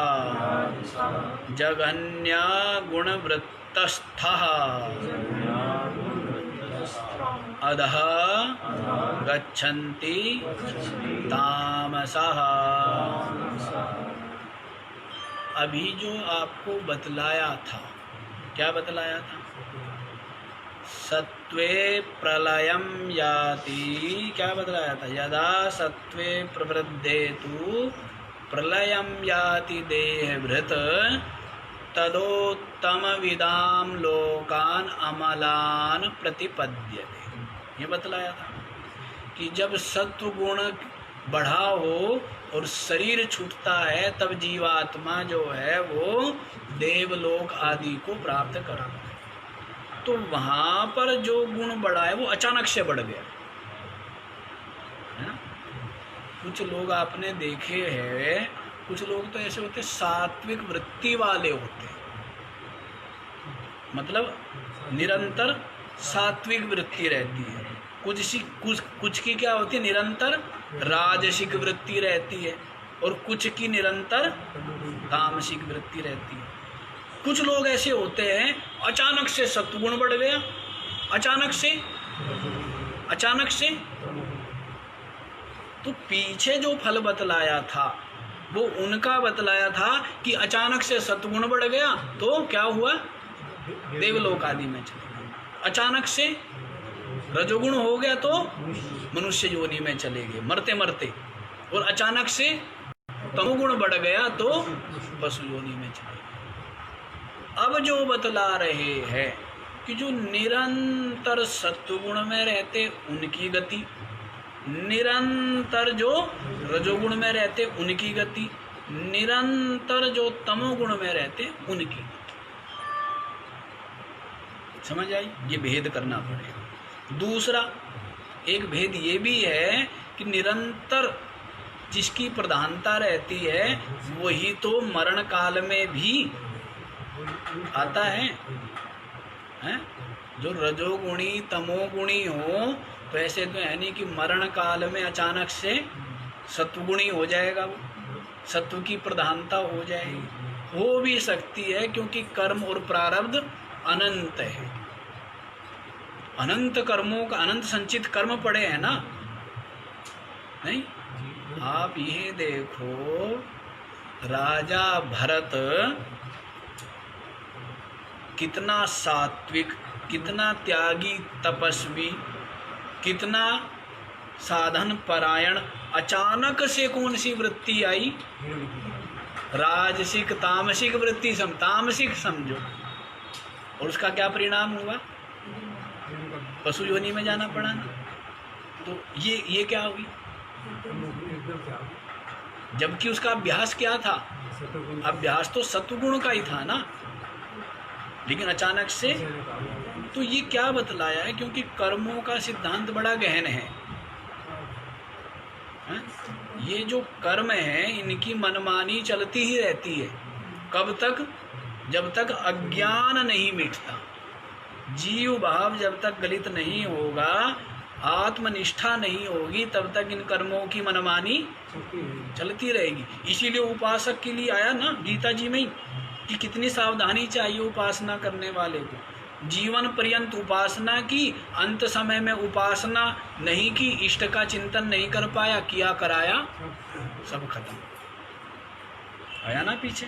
जघन्या गुणवृत्तस्थः अधः गच्छन्ति तामसः। अभी जो आपको बतलाया था, क्या बतलाया था? सत्वे प्रलयं याति, क्या बतलाया था? यदा सत्वे प्रवृद्धेतु प्रलयं याति देहभृत् तदोत्तमविदां लोकान् अमलान् प्रतिपद्यते। ये बतलाया था कि जब सत्व गुण बढ़ा हो और शरीर छूटता है तब जीवात्मा जो है वो देवलोक आदि को प्राप्त करा। तो वहाँ पर जो गुण बढ़ा है वो अचानक से बढ़ गया है ना। कुछ लोग आपने देखे हैं, कुछ लोग तो ऐसे होते सात्विक वृत्ति वाले होते हैं, मतलब निरंतर सात्विक वृत्ति रहती है। कुछ की क्या होती है? निरंतर राजसिक वृत्ति रहती है और कुछ की निरंतर तामसिक वृत्ति रहती है। कुछ लोग ऐसे होते हैं अचानक से सत्वगुण बढ़ गया, अचानक से तो पीछे जो फल बतलाया था वो उनका बतलाया था कि अचानक से सत्वगुण बढ़ गया तो क्या हुआ? देवलोक आदि में चले गए। अचानक से रजोगुण हो गया तो मनुष्य योनि में चले गए मरते मरते, और अचानक से तमोगुण बढ़ गया तो पशु योनि में चले गए। अब जो बतला रहे हैं कि जो निरंतर सत्वगुण में रहते उनकी गति, निरंतर जो रजोगुण में रहते उनकी गति, निरंतर जो तमोगुण में रहते उनकी गति। समझ आई? ये भेद करना पड़ेगा। दूसरा एक भेद ये भी है कि निरंतर जिसकी प्रधानता रहती है वही तो मरण काल में भी आता है? जो रजोगुणी तमोगुणी हो तो ऐसे तो है नहीं कि मरण काल में अचानक से सत्वगुणी हो जाएगा, वो सत्व की प्रधानता हो जाएगी। हो भी सकती है क्योंकि कर्म और प्रारब्ध अनंत है, अनंत कर्मों का अनंत संचित कर्म पड़े हैं ना। नहीं, आप ये देखो राजा भरत कितना सात्विक, कितना त्यागी तपस्वी, कितना साधन परायण, अचानक से कौन सी वृत्ति आई? राजसिक तामसिक वृत्ति, तामसिक समझो, और उसका क्या परिणाम हुआ? पशु योनि में जाना पड़ा ना। तो ये क्या हुई? जबकि उसका अभ्यास क्या था? अभ्यास तो सत्वगुण का ही था ना, लेकिन अचानक से। तो ये क्या बतलाया है? क्योंकि कर्मों का सिद्धांत बड़ा गहन है। ये जो कर्म है इनकी मनमानी चलती ही रहती है। कब तक? जब तक अज्ञान नहीं मिटता, जीव भाव जब तक गलित नहीं होगा, आत्मनिष्ठा नहीं होगी, तब तक इन कर्मों की मनमानी चलती रहेगी। इसीलिए उपासक के लिए आया ना गीता जी में ही कि कितनी सावधानी चाहिए उपासना करने वाले को। जीवन पर्यंत उपासना की, अंत समय में उपासना नहीं की, इष्ट का चिंतन नहीं कर पाया, किया कराया सब खत्म। आया ना पीछे?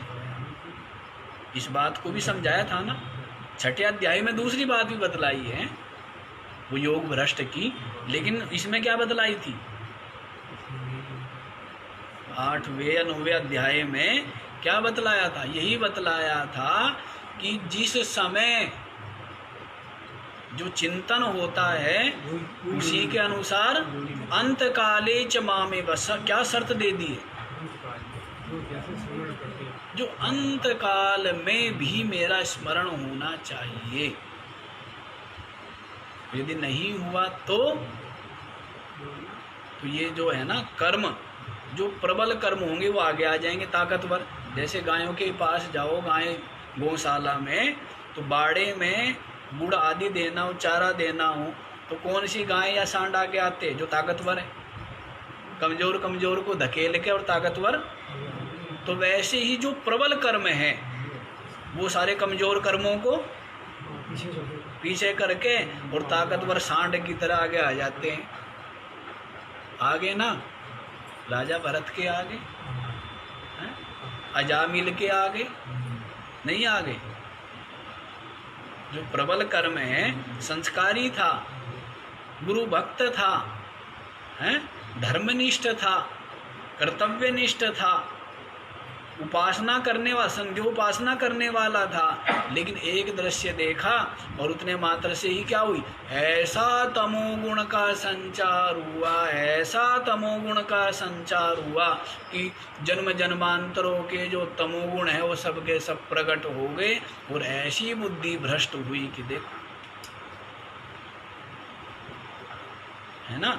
इस बात को भी समझाया था ना। छठे अध्याय में दूसरी बात भी बतलाई है वो योग भ्रष्ट की, लेकिन इसमें क्या बतलाई थी? 8वें या 9वें अध्याय में क्या बतलाया था? यही बतलाया था कि जिस समय जो चिंतन होता है उसी के अनुसार अंतकाले च मामे बस। क्या शर्त दे दी है? जो अंत काल में भी मेरा स्मरण होना चाहिए। यदि नहीं हुआ तो ये जो है ना कर्म, जो प्रबल कर्म होंगे वो आगे आ जाएंगे, ताकतवर। जैसे गायों के पास जाओ, गाय गौशाला में, तो बाड़े में गुड़ आदि देना हो, चारा देना हो, तो कौन सी गाय या सांड आगे आते हैं? जो ताकतवर है। कमजोर कमजोर को धकेल के और ताकतवर। तो वैसे ही जो प्रबल कर्म है वो सारे कमजोर कर्मों को पीछे करके और ताकतवर सांड की तरह आगे आ जाते हैं। आगे ना राजा भरत के आगे, अजामिल के आगे नहीं आगे। जो प्रबल कर्म है, संस्कारी था, गुरु भक्त था, धर्मनिष्ठ था, कर्तव्यनिष्ठ था, उपासना करने वाला, संध्योपासना करने वाला था, लेकिन एक दृश्य देखा और उतने मात्र से ही क्या हुई? ऐसा तमोगुण का संचार हुआ, ऐसा तमोगुण का संचार हुआ कि जन्म जन्मांतरों के जो तमोगुण है वो सब के सब प्रकट हो गए और ऐसी बुद्धि भ्रष्ट हुई कि देखो, है ना।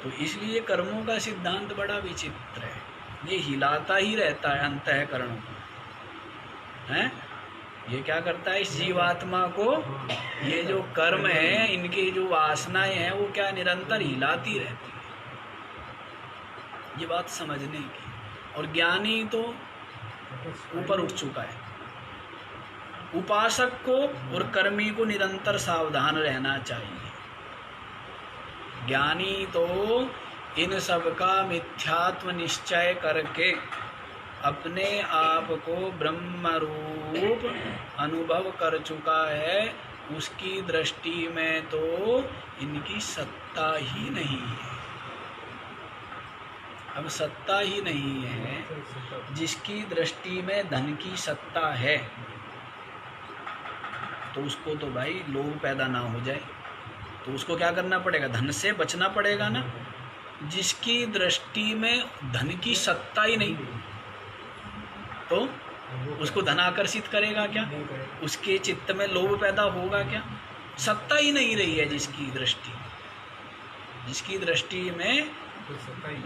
तो इसलिए कर्मों का सिद्धांत बड़ा विचित्र है, ये हिलाता ही रहता है अंतःकरण को, हैं? ये क्या करता है इस जीवात्मा को? ये जो कर्म है, इनकी जो वासनाएं हैं, वो क्या निरंतर हिलाती रहती है। ये बात समझने की। और ज्ञानी तो ऊपर उठ चुका है। उपासक को और कर्मी को निरंतर सावधान रहना चाहिए। ज्ञानी तो इन सब का मिथ्यात्व निश्चय करके अपने आप को ब्रह्म रूप अनुभव कर चुका है, उसकी दृष्टि में तो इनकी सत्ता ही नहीं है। अब सत्ता ही नहीं है, जिसकी दृष्टि में धन की सत्ता है तो उसको तो भाई लोभ पैदा ना हो जाए, तो उसको क्या करना पड़ेगा? धन से बचना पड़ेगा ना। जिसकी दृष्टि में धन की सत्ता ही नहीं, तो उसको धन आकर्षित करेगा क्या? उसके चित्त में लोभ पैदा होगा क्या? सत्ता ही नहीं रही है जिसकी दृष्टि में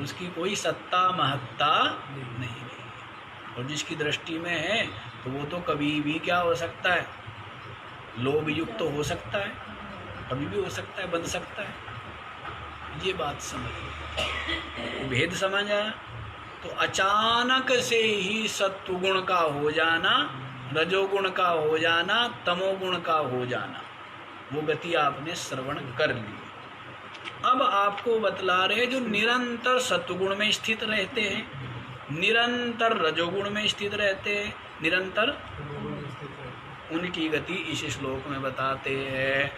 उसकी कोई सत्ता महत्ता नहीं रही। और जिसकी दृष्टि में है तो वो तो कभी भी क्या हो सकता है? लोभ युक्त तो हो सकता है, कभी भी हो सकता है, बन सकता है। ये बात समझ, भेद समझ आया। तो अचानक से ही सत्वगुण का हो जाना, रजोगुण का हो जाना, तमोगुण का हो जाना, वो गति आपने श्रवण कर ली। अब आपको बतला रहे जो निरंतर सत्वगुण में स्थित रहते हैं, निरंतर रजोगुण में स्थित रहते हैं, निरंतर उनकी गति इस श्लोक में बताते हैं।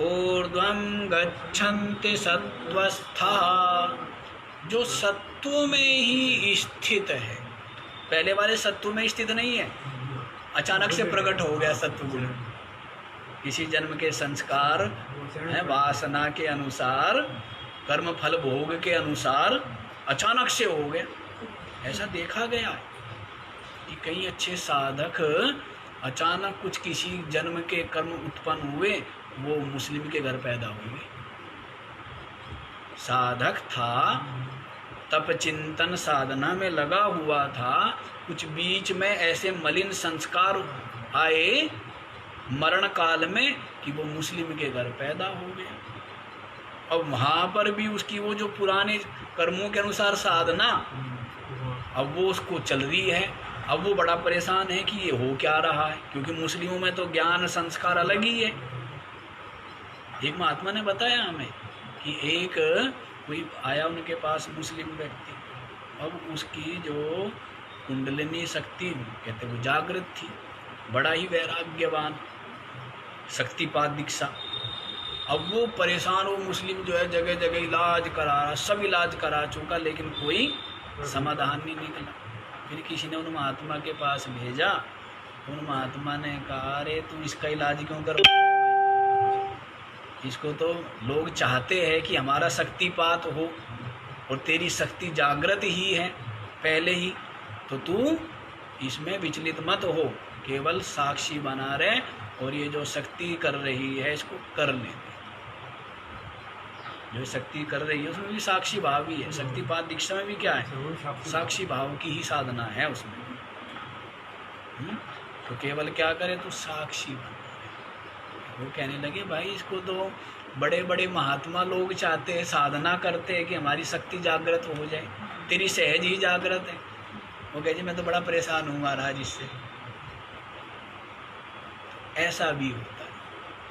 ऊर्ध्वं गच्छन्ति सत्वस्था, जो सत्व में ही स्थित है। पहले वाले सत्व में स्थित नहीं है, अचानक से प्रकट हो गया सत्वगुण। किसी जन्म के संस्कार है, वासना के अनुसार, कर्म फल भोग के अनुसार अचानक से हो गया। ऐसा देखा गया कि कई अच्छे साधक अचानक कुछ किसी जन्म के कर्म उत्पन्न हुए, वो मुस्लिम के घर पैदा हुए। साधक था, तप चिंतन साधना में लगा हुआ था, कुछ बीच में ऐसे मलिन संस्कार आए मरण काल में कि वो मुस्लिम के घर पैदा हो गया। अब वहाँ पर भी उसकी वो जो पुराने कर्मों के अनुसार साधना, अब वो उसको चल रही है। अब वो बड़ा परेशान है कि ये हो क्या रहा है, क्योंकि मुस्लिमों में तो ज्ञान संस्कार अलग ही है। एक महात्मा ने बताया हमें कि एक कोई आया उनके पास मुस्लिम व्यक्ति, अब उसकी जो कुंडलिनी शक्ति कहते वो जागृत थी, बड़ा ही वैराग्यवान, शक्तिपात दीक्षा। अब वो परेशान, वो मुस्लिम जो है जगह जगह इलाज करा रहा, सब इलाज करा चुका, लेकिन कोई समाधान नहीं निकला। फिर किसी ने उन महात्मा के पास भेजा, उन महात्मा ने कहा, अरे तू इसका इलाज क्यों कर, इसको तो लोग चाहते हैं कि हमारा शक्तिपात हो और तेरी शक्ति जागृत ही है पहले ही, तो तू इसमें विचलित मत हो, केवल साक्षी बना रहे और ये जो शक्ति कर रही है इसको करने दे। जो शक्ति कर रही है उसमें भी साक्षी भाव ही है। शक्तिपात दीक्षा में भी क्या है, साक्षी भाव की ही साधना है उसमें। तो केवल क्या करे, तो साक्षी बना। वो कहने लगे भाई इसको तो बड़े बड़े महात्मा लोग चाहते हैं, साधना करते हैं कि हमारी शक्ति जागृत हो जाए, तेरी सहज ही जागृत है। वो कहे जी मैं तो बड़ा परेशान हूँ महाराज इससे। ऐसा भी होता है।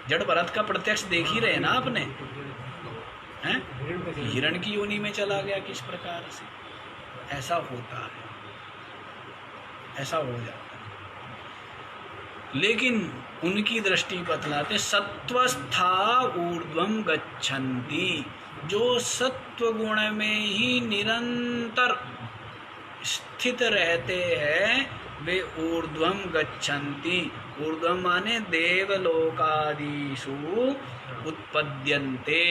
जड़ भरत का प्रत्यक्ष देख ही रहे ना आपने, हैं? हिरण की योनि में चला गया किस प्रकार से। ऐसा होता है, ऐसा हो जाता है। लेकिन उनकी दृष्टि बतलाते सत्वस्था ऊर्ध्वम गच्छन्ति, जो सत्व गुण में ही निरंतर स्थित रहते हैं वे ऊर्ध्वम गच्छन्ति। ऊर्ध्वम माने देवलोकादिषु उत्पद्यन्ते,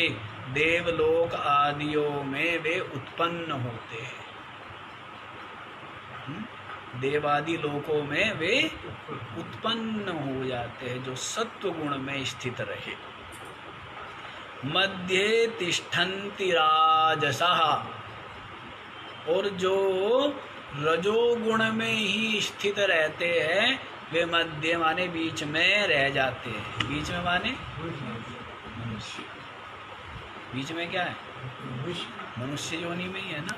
देवलोक आदियों में वे उत्पन्न होते हैं। देवादि लोकों में वे उत्पन्न हो जाते हैं जो सत्व गुण में स्थित रहे। मध्य तिष्ठन्ति राजसः, और जो रजोगुण में ही स्थित रहते हैं वे मध्य माने बीच में रह जाते हैं। बीच में माने मनुष्य, बीच में क्या है, मनुष्य योनि में ही है ना।